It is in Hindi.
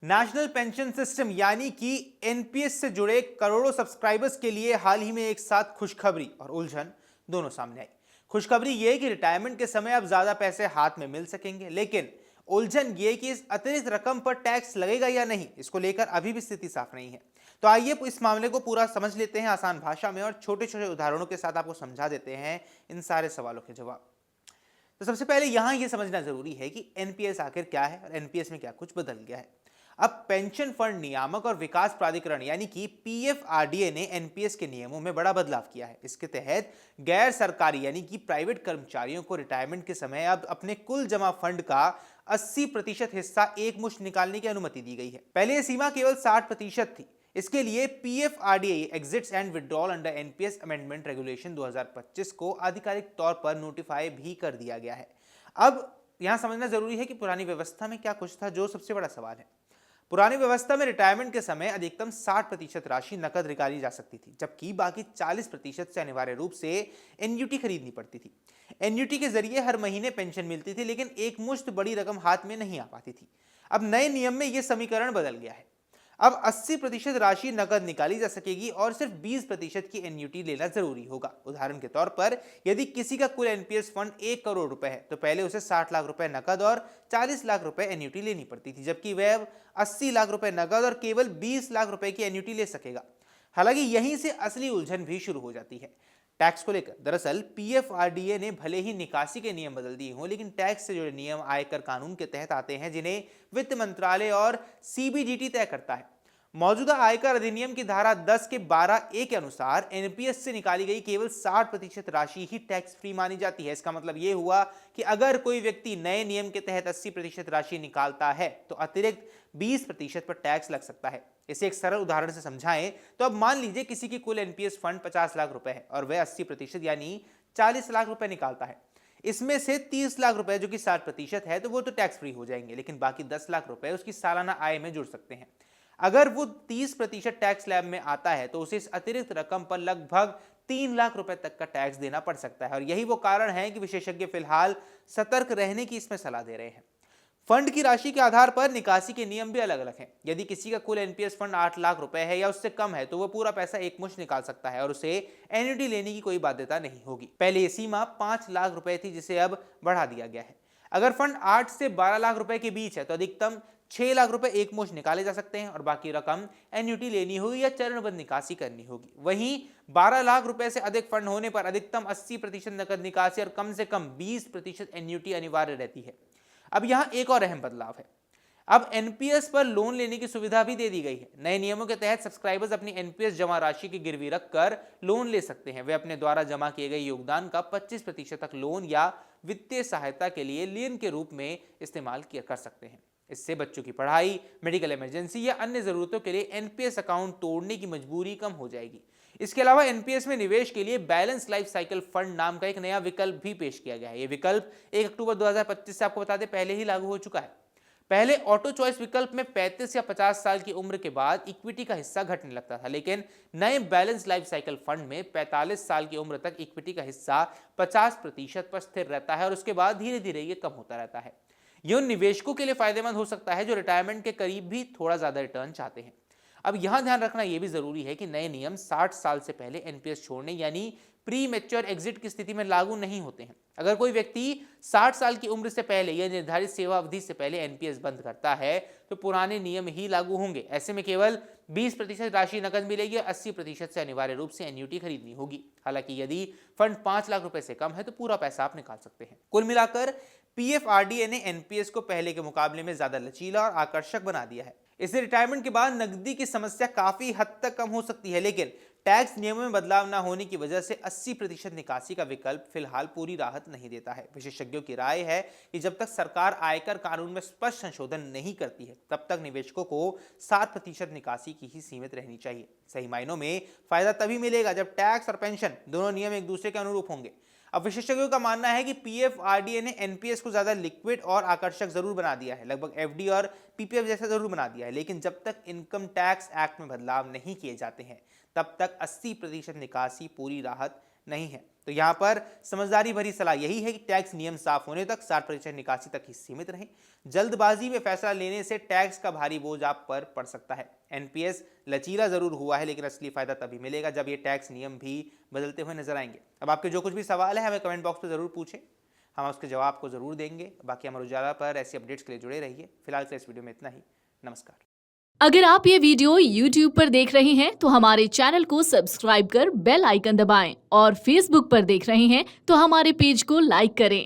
नेशनल पेंशन सिस्टम यानी कि एनपीएस से जुड़े करोड़ों सब्सक्राइबर्स के लिए हाल ही में एक साथ खुशखबरी और उलझन दोनों सामने आई। खुशखबरी ये कि रिटायरमेंट के समय अब ज्यादा पैसे हाथ में मिल सकेंगे, लेकिन उलझन ये कि इस अतिरिक्त रकम पर टैक्स लगेगा या नहीं, इसको लेकर अभी भी स्थिति साफ नहीं है। तो आइए इस मामले को पूरा समझ लेते हैं आसान भाषा में और छोटे छोटे उदाहरणों के साथ आपको समझा देते हैं इन सारे सवालों के जवाब। तो सबसे पहले यहां यह समझना जरूरी है कि एनपीएस आखिर क्या है और एनपीएस में क्या कुछ बदल गया है। अब पेंशन फंड नियामक और विकास प्राधिकरण यानी कि पीएफआरडीए ने एनपीएस के नियमों में बड़ा बदलाव किया है। इसके तहत गैर सरकारी यानी कि प्राइवेट कर्मचारियों को रिटायरमेंट के समय अब अपने कुल जमा फंड का 80% हिस्सा एक मुश्त निकालने की अनुमति दी गई है। पहले यह सीमा केवल 60% थी। इसके लिए PFRDA exits and withdrawal under NPS amendment regulation 2025 को आधिकारिक तौर पर नोटिफाई भी कर दिया गया है। अब यहां समझना जरूरी है कि पुरानी व्यवस्था में क्या कुछ था, जो सबसे बड़ा सवाल है। पुरानी व्यवस्था में रिटायरमेंट के समय अधिकतम 60% राशि नकद निकाली जा सकती थी, जबकि बाकी 40% से अनिवार्य रूप से एनयूटी खरीदनी पड़ती थी। एनयूटी के जरिए हर महीने पेंशन मिलती थी, लेकिन एक मुश्त बड़ी रकम हाथ में नहीं आ पाती थी। अब नए नियम में यह समीकरण बदल गया है। अब 80% राशि नकद निकाली जा सकेगी और सिर्फ 20% की एन्युटी लेना जरूरी होगा। उदाहरण के तौर पर यदि किसी का कुल एनपीएस फंड 1 करोड़ रुपए है, तो पहले उसे 60 लाख रुपए नकद और 40 लाख रुपए एन्युटी लेनी पड़ती थी, जबकि वह अब 80 लाख रुपए नकद और केवल 20 लाख रुपए की एन्युटी ले सकेगा। हालांकि यहीं से असली उलझन भी शुरू हो जाती है टैक्स को लेकर। दरअसल पीएफआरडीए ने भले ही निकासी के नियम बदल दिए हों, लेकिन टैक्स से जुड़े नियम आयकर कानून के तहत आते हैं, जिन्हें वित्त मंत्रालय और सीबीडीटी तय करता है। मौजूदा आयकर अधिनियम की धारा 10 के 12A के अनुसार एनपीएस से निकाली गई केवल 60% राशि ही टैक्स फ्री मानी जाती है। इसका मतलब यह हुआ कि अगर कोई व्यक्ति नए नियम के तहत 80% राशि निकालता है तो अतिरिक्त 20% पर टैक्स लग सकता है। इसे एक सरल उदाहरण से समझाएं तो अब मान लीजिए किसी की कुल एनपीएस फंड 50 लाख रुपए है और वह 80% यानी 40 लाख रुपए निकालता है। इसमें से 30 लाख रुपए जो कि 60% है, तो वो तो टैक्स फ्री हो जाएंगे, लेकिन बाकी 10 लाख रुपए उसकी सालाना आय में जुड़ सकते हैं। अगर वो 30% टैक्स स्लैब में आता है तो उसे इस अतिरिक्त रकम पर लगभग 3 लाख रुपए तक का टैक्स देना पड़ सकता है। और यही वो कारण है कि विशेषज्ञ फिलहाल सतर्क रहने की इसमें सलाह दे रहे हैं। फंड की राशि के आधार पर निकासी के नियम भी अलग अलग हैं। यदि किसी का कुल एनपीएस फंड 8 लाख रुपए है या उससे कम है, तो वह पूरा पैसा एक मुश्त निकाल सकता है और उसे एन्युटी लेने की कोई बाध्यता नहीं होगी। पहले यह सीमा 5 लाख रुपए थी, जिसे अब बढ़ा दिया गया है। अगर फंड 8 से 12 लाख रुपए के बीच है तो अधिकतम 6 लाख रुपए एक मुश्त निकाले जा सकते हैं और बाकी रकम एन्युटी लेनी होगी या चरणबद्ध निकासी करनी होगी। वहीं 12 लाख रुपए से अधिक फंड होने पर अधिकतम 80% नकद निकासी और कम से कम 20% एन्युटी अनिवार्य रहती है। अब यहां एक और अहम बदलाव है। अब एनपीएस पर लोन लेने की सुविधा भी दे दी गई है। नए नियमों के तहत सब्सक्राइबर्स अपनी एनपीएस जमा राशि की गिरवी रखकर लोन ले सकते हैं। वे अपने द्वारा जमा किए गए योगदान का 25% तक लोन या वित्तीय सहायता के लिए लीन के रूप में इस्तेमाल कर सकते हैं। इससे बच्चों की पढ़ाई, मेडिकल इमरजेंसी या अन्य जरूरतों के लिए एनपीएस अकाउंट तोड़ने की मजबूरी कम हो जाएगी। इसके अलावा एनपीएस में निवेश के लिए बैलेंस लाइफ साइकिल फंड नाम का एक नया विकल्प भी पेश किया गया है। यह विकल्प 1 अक्टूबर 2025 से आपको बता दें पहले ही लागू हो चुका है। पहले ऑटो चॉइस विकल्प में 35 या 50 साल की उम्र के बाद इक्विटी का हिस्सा घटने लगता था, लेकिन नए बैलेंस लाइफ साइकिल फंड में 45 साल की उम्र तक इक्विटी का हिस्सा 50% पर स्थिर रहता है और उसके बाद धीरे धीरे ये कम होता रहता है। यह उन निवेशकों के लिए फायदेमंद हो सकता है जो रिटायरमेंट के करीब भी थोड़ा ज्यादा रिटर्न चाहते हैं। अब यहां ध्यान रखना यह भी जरूरी है कि नए नियम 60 साल से पहले एनपीएस छोड़ने यानी प्री मैच्योर एग्जिट की स्थिति में लागू नहीं होते हैं। अगर कोई व्यक्ति 60 साल की उम्र से पहले या निर्धारित सेवा अवधि से पहले एनपीएस बंद करता है तो पुराने नियम ही लागू होंगे। ऐसे में केवल 20% राशि नकद मिलेगी और 80% से अनिवार्य रूप से एन्युटी खरीदनी होगी। हालांकि यदि फंड 5 लाख रुपए से कम है तो पूरा पैसा आप निकाल सकते हैं। कुल मिलाकर पीएफआरडीए ने एनपीएस को पहले के मुकाबले में ज्यादा लचीला और आकर्षक बना दिया है। इससे रिटायरमेंट के बाद नकदी की समस्या काफी हद तक कम हो सकती है, लेकिन टैक्स नियमों में बदलाव न होने की वजह से 80% निकासी का विकल्प फिलहाल पूरी राहत नहीं देता है। विशेषज्ञों की राय है कि जब तक सरकार आयकर कानून में स्पष्ट संशोधन नहीं करती है, तब तक निवेशकों को 60% निकासी की ही सीमित रहनी चाहिए। सही मायनों में फायदा तभी मिलेगा जब टैक्स और पेंशन दोनों नियम एक दूसरे के अनुरूप होंगे। अब विशेषज्ञों का मानना है कि पीएफआरडीए ने एनपीएस को ज्यादा लिक्विड और आकर्षक जरूर बना दिया है, लगभग एफडी और पीपीएफ जैसा जरूर बना दिया है, लेकिन जब तक इनकम टैक्स एक्ट में बदलाव नहीं किए जाते हैं तब तक 80% निकासी पूरी राहत नहीं है। तो यहाँ पर समझदारी भरी सलाह यही है कि टैक्स नियम साफ होने तक 60% निकासी तक ही सीमित रहें। जल्दबाजी में फैसला लेने से टैक्स का भारी बोझ आप पर पड़ सकता है। एनपीएस लचीला जरूर हुआ है, लेकिन असली फायदा तभी मिलेगा जब ये टैक्स नियम भी बदलते हुए नजर आएंगे। अब आपके जो कुछ भी सवाल है हमें कमेंट बॉक्स में जरूर पूछें, हम उसके जवाब को जरूर देंगे। बाकी अमर उजाला पर ऐसी अपडेट्स के लिए जुड़े रहिए। फिलहाल के इस वीडियो में इतना ही। नमस्कार। अगर आप ये वीडियो YouTube पर देख रहे हैं तो हमारे चैनल को सब्सक्राइब कर बेल आइकन दबाएं और Facebook पर देख रहे हैं तो हमारे पेज को लाइक करें।